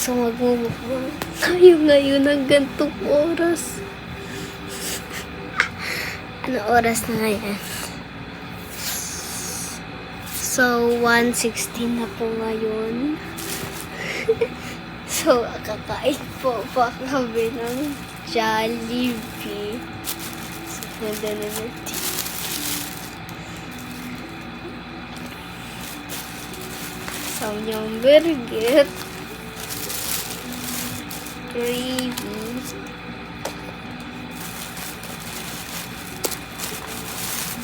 So, magmumukbang tayo ngayon ng gantong oras. Ano oras na ngayon? So, 1:16 na po ngayon. So, kakain po pa kami ng Jollibee. So, ganda na natin. So, yung burger. Gravy.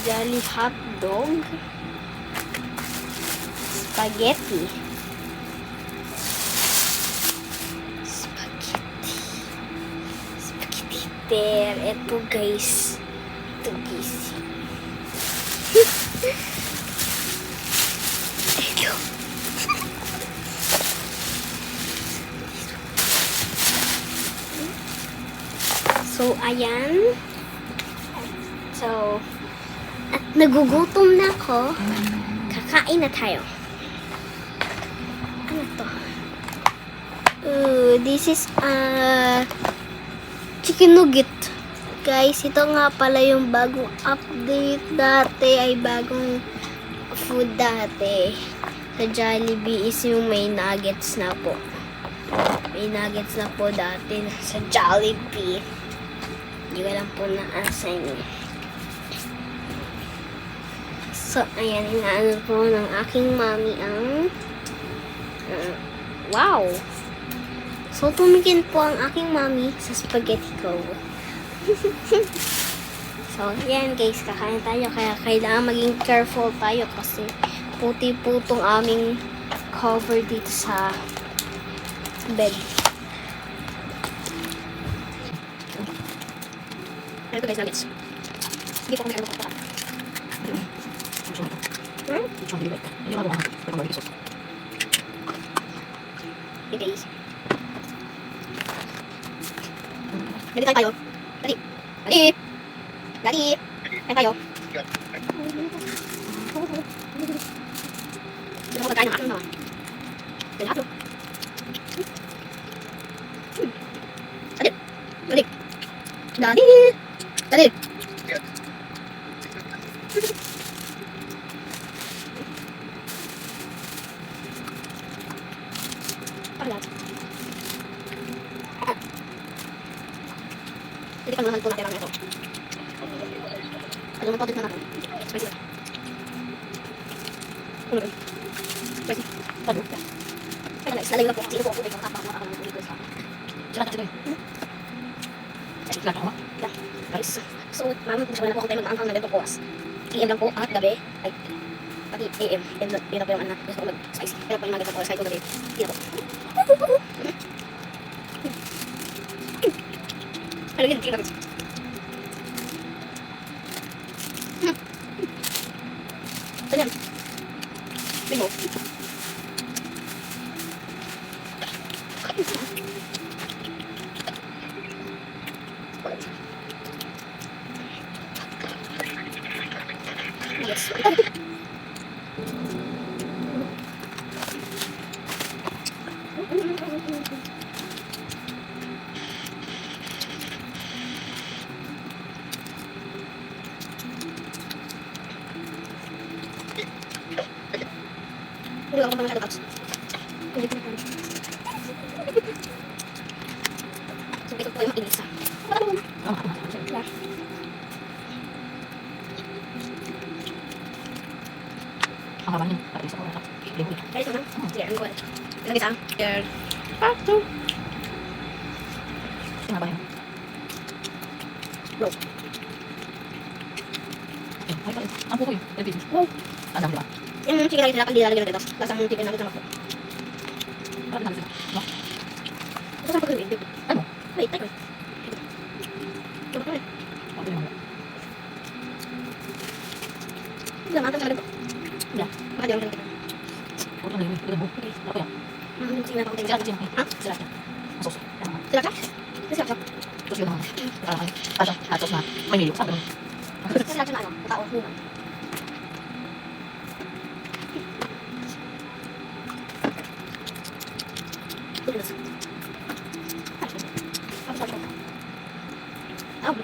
Jolly hot dog. Spaghetti. Spaghetti there. Ito guys. Ito guys. Ito. So, ayan. So, at nagugutom na ako. Kakain na tayo. Ano to? This is chicken nugget. Guys, ito nga pala yung bagong update. Dati ay bagong food dati. Sa Jollibee is yung may nuggets na po. May nuggets na po dati sa Jollibee. Hindi ko lang po na-assign. So, ayan, inaano po ng aking mami ang wow! So, tumikin po ang aking mami sa spaghetti ko. So, ayan guys, kakain tayo. Kaya kailangan maging careful tayo kasi puti po itong aming cover dito sa bed. Ano ito guys, nuggets. Sige po kami ano ko. Hey guys. Ready tayo. Dali. Dali. Dali. Kain tayo. Dito ako magkain ng aking mga. Dali ako. Dali. Dali. Dali. Dali. Hindi pa naman po natin ang ito. Alam mo po dito na natin. Spicy. Spicy. Pado. Kaya guys, lalayo lang po. Sino po ako ito? Kapag ako ng ulit sa Sila ka sige. Sila ka ako? Yeah. Guys. So, ma'am, gusto na po ako tayo mag-aangkang na ganito po as. AM lang po at gabi. Ay, pati AM. Yun na po yung anak. Gusto ko mag-spicy. Kaya po yung mga ganito po. Kahit po gabi. Hindi na po. Ano yun? Tingnan ko. Ano yan? Bimo. Yes. Hindi ako pa masyado cups. Hindi ko na kami. So, ito po yung inisa. Yeah. Ang haba niya. Isa ko na. Guys, naman. Sige, ano ko. Ito guys, here. Pato. Ang haba niya. No. Ang puko yun. No. Ang dami ba? Yung chicken nuggets nila, pag nilalagyan ng dedos. Lasang chicken nuggets naman po. Parang dami sila. No? Ito saan pag-gawin? Ano? Wait, wait. Ito ba? Okay naman. Ito lang, atang talaga. Yeah. Baka di lang talaga. Huwag lang yun. Tignan mo. Okay. Ako yan. Sige na pa ako tayo. Sila siya. Ha? Sila siya. Ang sauce. Yan naman. Sila ka? Sila ka? Tapos yun naman. Parang ano. Parang hot sauce na may mayo. Sabi naman. Sila ka na ano? Tao. Muna. Goodness. Oh.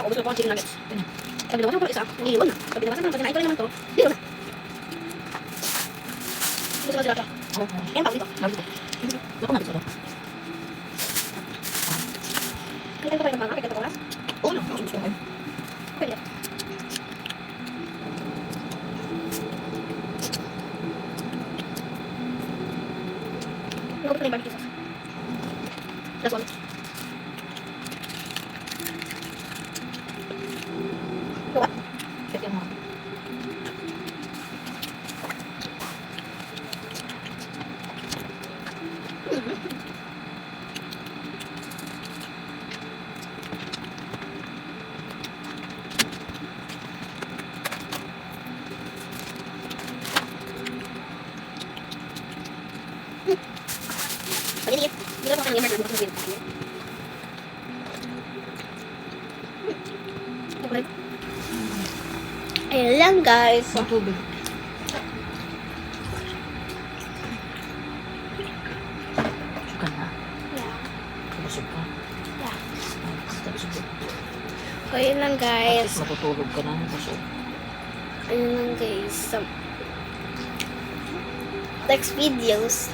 Ako gusto ko ang chicken nuggets. Sabi naman ko isa, iiwan na. Sabi naman ko kinain ko rin naman to. Dito na. Gusto ko sila ito. Yan tawag dito. Gusto ko na dito. Kailan ko kayo ng mga kaya ito oras? Oo lang. Gusto ko. Pwede. Naubos na yung barbecue sauce. Last one. Diba? Check yan mo. Pwede dikit. Hindi ko kanya murder. Bukas na pwede. Ayan lang guys. Sa tubig. Ka na. Yeah. Busog ka. Yeah. That's good. So, ayan lang At guys. least matutulog ka na. Busog. Ayan lang guys. Next videos.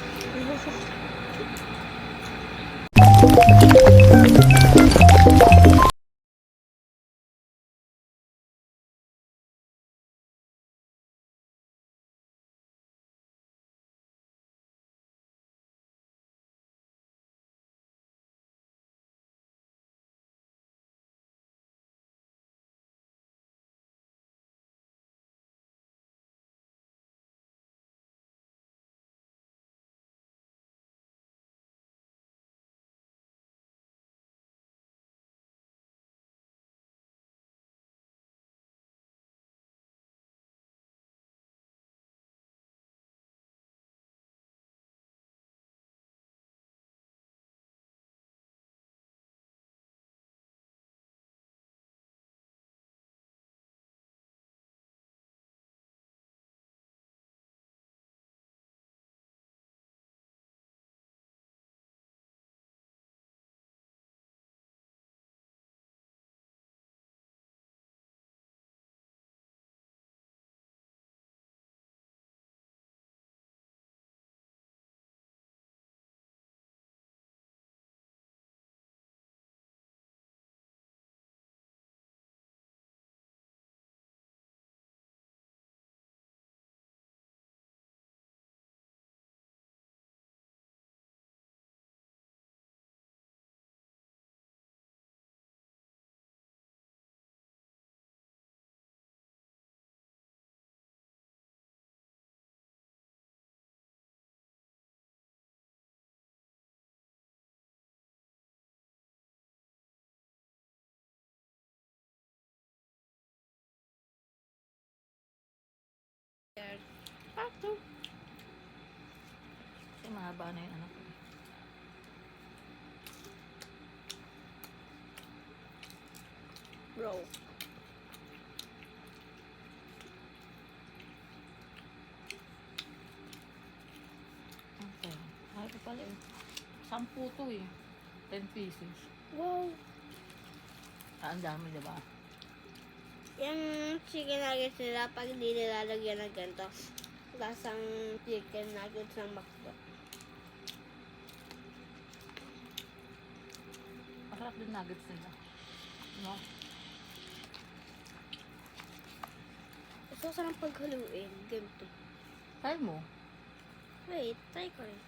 Kasi mahaba na yung anak ko. Bro. Okay. Ay, ito pala eh. 10 to eh. 10 pieces. Wow. Ang dami, diba? Yung chicken nuggets nila, pag hindi nilalagyan ng ganito, lasang chicken nuggets ng McDo. Masarap din nuggets nila. No? Gusto ko sarang paghaluin. Ganito. Try mo. Wait, try ko rin.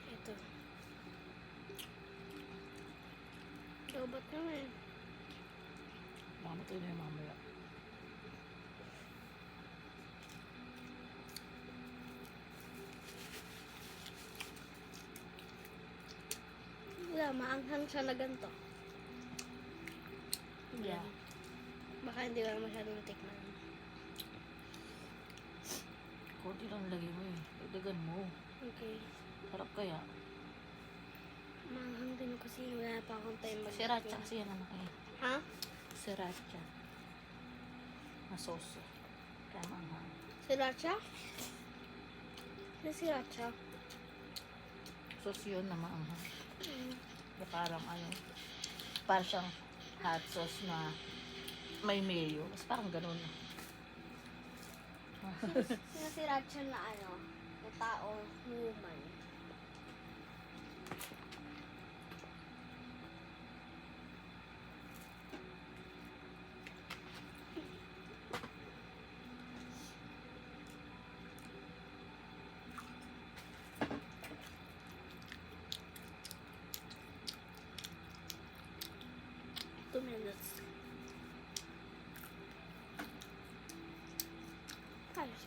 Ito. So, ba't naman? Baka matuloy na yung mamaya. Wala, maanghang siya na ganito. Yeah. Baka hindi ko na masyadong natikman. Kunti lang lagay mo eh. Dagdagan mo. Okay. Sarap kaya. Manghang din kasi wala pa akong time Sriracha kasi yan ano kaya. Ha? Sriracha. Na sauce. Kaya manghang. Sriracha? Ano sriracha? Sauce yun na maanghang. Mm. Na parang ano. Parang siyang hot sauce na may mayo. Mas parang ganun. Sino sriracha na ano? Na tao, human. Two minutes. Ayos.